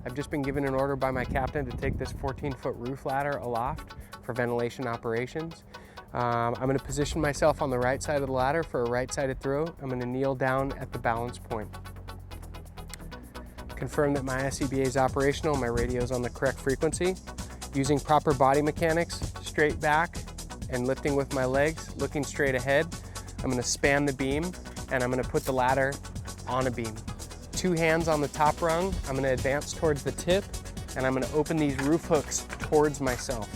I've just been given an order by my captain to take this 14-foot roof ladder aloft for ventilation operations. I'm going to position myself on the right side of the ladder for a right-sided throw. I'm going to kneel down at the balance point. Confirm that my SCBA is operational, my radio is on the correct frequency. Using proper body mechanics, straight back and lifting with my legs, looking straight ahead, I'm going to span the beam and I'm going to put the ladder on a beam. 2 hands on the top rung, I'm going to advance towards the tip and I'm going to open these roof hooks towards myself.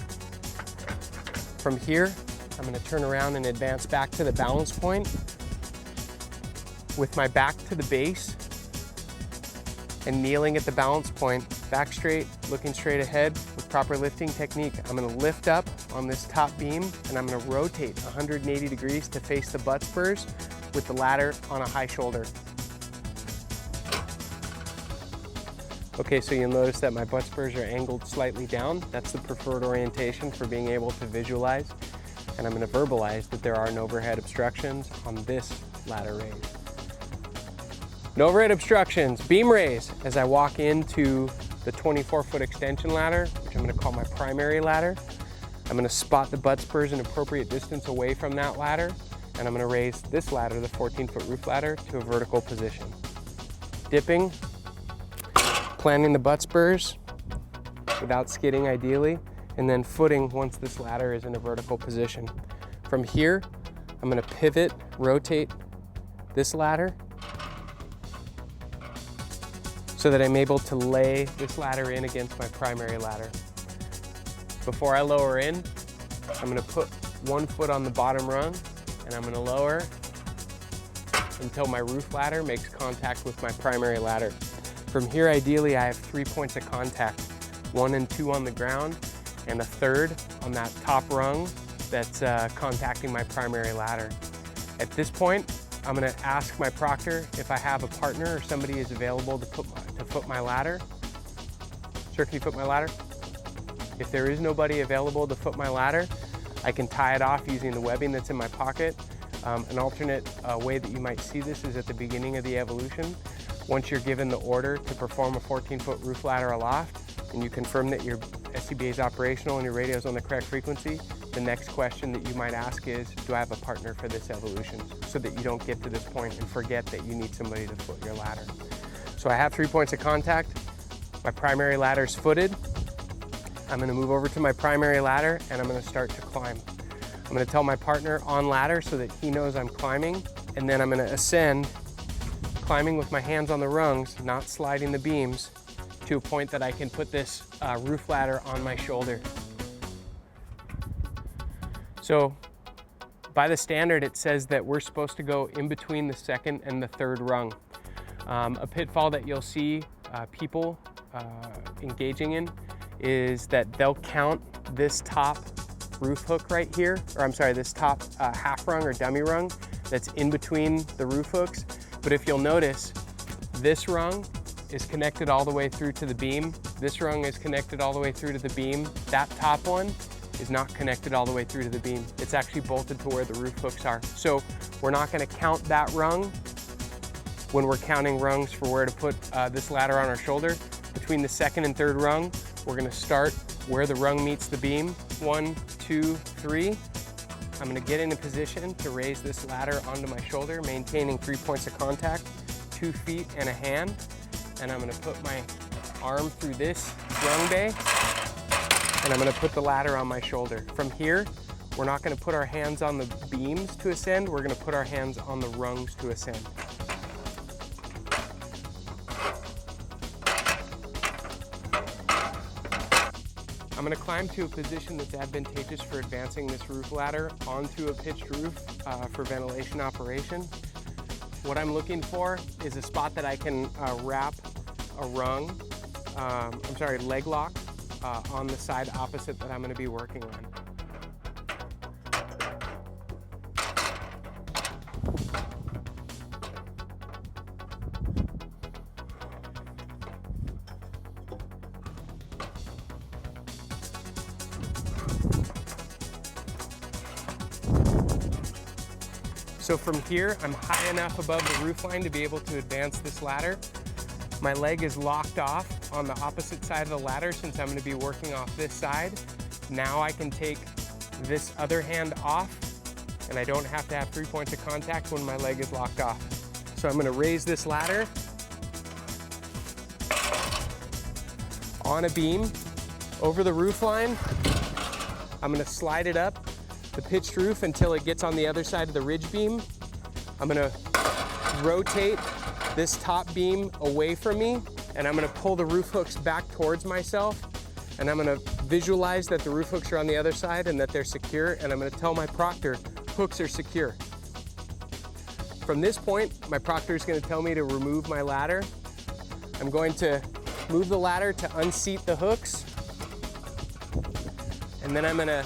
From here, I'm going to turn around and advance back to the balance point with my back to the base and kneeling at the balance point, back straight, looking straight ahead with proper lifting technique. I'm going to lift up on this top beam and I'm going to rotate 180 degrees to face the butt spurs with the ladder on a high shoulder. Okay, so you'll notice that my butt spurs are angled slightly down. That's the preferred orientation for being able to visualize. And I'm going to verbalize that there are no overhead obstructions on this ladder raise. No overhead obstructions, beam raise as I walk into the 24-foot extension ladder, which I'm going to call my primary ladder. I'm going to spot the butt spurs an appropriate distance away from that ladder, and I'm going to raise this ladder, the 14-foot roof ladder, to a vertical position. Dipping, planting the butt spurs without skidding ideally, and then footing once this ladder is in a vertical position. From here, I'm going to pivot, rotate this ladder so that I'm able to lay this ladder in against my primary ladder. Before I lower in, I'm going to put 1 foot on the bottom rung and I'm going to lower until my roof ladder makes contact with my primary ladder. From here, ideally, I have 3 points of contact, 1 and 2 on the ground and a 3rd on that top rung that's contacting my primary ladder. At this point, I'm going to ask my proctor if I have a partner or somebody is available to foot my ladder. Sir, can you foot my ladder? If there is nobody available to foot my ladder, I can tie it off using the webbing that's in my pocket. An alternate way that you might see this is at the beginning of the evolution. Once you're given the order to perform a 14-foot roof ladder aloft and you confirm that your SCBA is operational and your radio is on the correct frequency, the next question that you might ask is, do I have a partner for this evolution? So that you don't get to this point and forget that you need somebody to foot your ladder. So I have 3 points of contact. My primary ladder is footed. I'm going to move over to my primary ladder and I'm going to start to climb. I'm going to tell my partner on ladder so that he knows I'm climbing, and then I'm going to ascend, climbing with my hands on the rungs, not sliding the beams, to a point that I can put this roof ladder on my shoulder. So by the standard, it says that we're supposed to go in between the 2nd and the 3rd rung. A pitfall that you'll see people engaging in is that they'll count this top roof hook right here, or I'm sorry, this top half rung or dummy rung that's in between the roof hooks. But if you'll notice, this rung is connected all the way through to the beam. This rung is connected all the way through to the beam. That top one is not connected all the way through to the beam. It's actually bolted to where the roof hooks are. So we're not going to count that rung when we're counting rungs for where to put this ladder on our shoulder. Between the 2nd and 3rd rung, we're going to start where the rung meets the beam. 1, 2, 3. I'm going to get in a position to raise this ladder onto my shoulder, maintaining 3 points of contact, 2 feet and a hand. And I'm going to put my arm through this rung bay, and I'm going to put the ladder on my shoulder. From here, we're not going to put our hands on the beams to ascend, we're going to put our hands on the rungs to ascend. I'm going to climb to a position that's advantageous for advancing this roof ladder onto a pitched roof for ventilation operation. What I'm looking for is a spot that I can wrap a rung, leg lock on the side opposite that I'm going to be working on. So from here, I'm high enough above the roof line to be able to advance this ladder. My leg is locked off on the opposite side of the ladder, since I'm gonna be working off this side, now I can take this other hand off, and I don't have to have 3 points of contact when my leg is locked off. So I'm gonna raise this ladder on a beam over the roof line. I'm gonna slide it up the pitched roof until it gets on the other side of the ridge beam. I'm gonna rotate this top beam away from me, and I'm gonna pull the roof hooks back towards myself, and I'm gonna visualize that the roof hooks are on the other side and that they're secure, and I'm gonna tell my proctor, hooks are secure. From this point, my proctor is gonna tell me to remove my ladder. I'm going to move the ladder to unseat the hooks, and then I'm gonna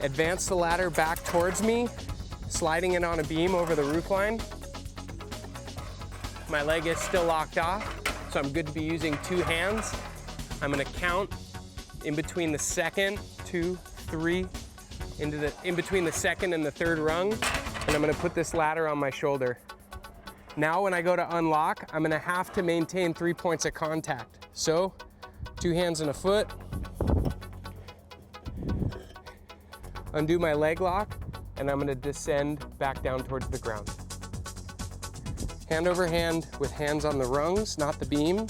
advance the ladder back towards me, sliding it on a beam over the roof line. My leg is still locked off, so I'm good to be using 2 hands. I'm gonna count in between the second, 2, 3, in between the second and the third rung, and I'm gonna put this ladder on my shoulder. Now when I go to unlock, I'm gonna have to maintain 3 points of contact. So, 2 hands and a foot, undo my leg lock, and I'm gonna descend back down towards the ground. Hand over hand with hands on the rungs, not the beam.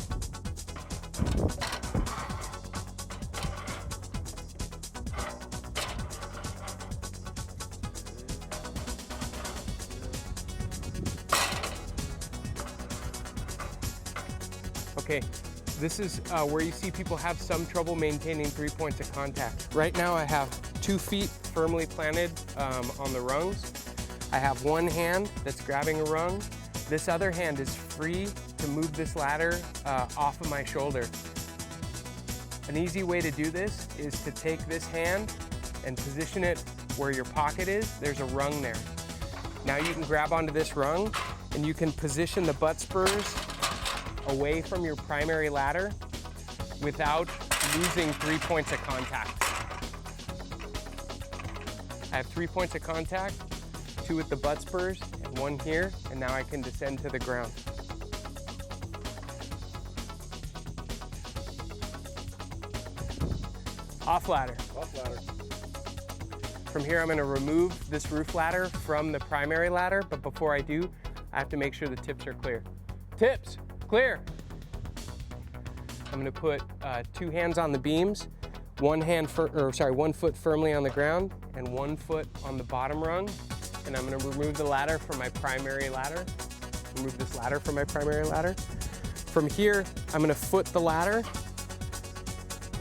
Okay, this is where you see people have some trouble maintaining 3 points of contact. Right now I have 2 feet firmly planted on the rungs. I have one hand that's grabbing a rung. This other hand is free to move this ladder off of my shoulder. An easy way to do this is to take this hand and position it where your pocket is. There's a rung there. Now you can grab onto this rung and you can position the butt spurs away from your primary ladder without losing 3 points of contact. I have 3 points of contact, 2 with the butt spurs and 1 here, and now I can descend to the ground. Off ladder. Off ladder. From here I'm going to remove this roof ladder from the primary ladder, but before I do, I have to make sure the tips are clear. Tips! Clear. I'm going to put 2 hands on the beams, 1 foot firmly on the ground, and 1 foot on the bottom rung. And I'm going to remove the ladder from my primary ladder. Remove this ladder from my primary ladder. From here, I'm going to foot the ladder,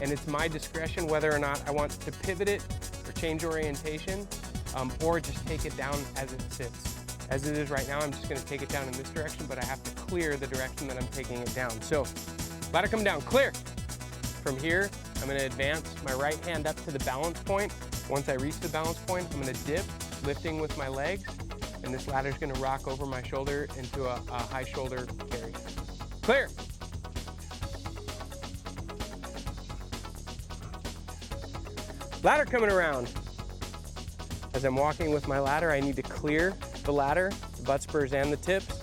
and it's my discretion whether or not I want to pivot it or change orientation, or just take it down as it sits. As it is right now, I'm just gonna take it down in this direction, but I have to clear the direction that I'm taking it down. So, ladder come down, clear. From here, I'm gonna advance my right hand up to the balance point. Once I reach the balance point, I'm gonna dip, lifting with my legs, and this ladder's gonna rock over my shoulder into a high shoulder carry. Clear. Ladder coming around. As I'm walking with my ladder, I need to clear the ladder, the butt spurs and the tips.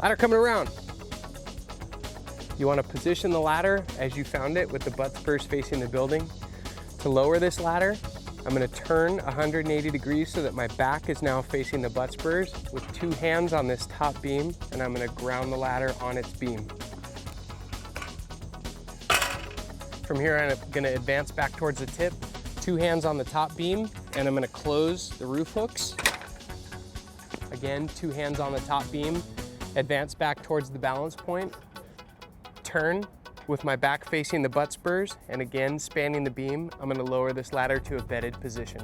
Ladder coming around. You want to position the ladder as you found it with the butt spurs facing the building. To lower this ladder, I'm going to turn 180 degrees so that my back is now facing the butt spurs with 2 hands on this top beam, and I'm going to ground the ladder on its beam. From here, I'm going to advance back towards the tip, 2 hands on the top beam, and I'm going to close the roof hooks. Again, 2 hands on the top beam, advance back towards the balance point, turn with my back facing the butt spurs, and again, spanning the beam, I'm going to lower this ladder to a bedded position.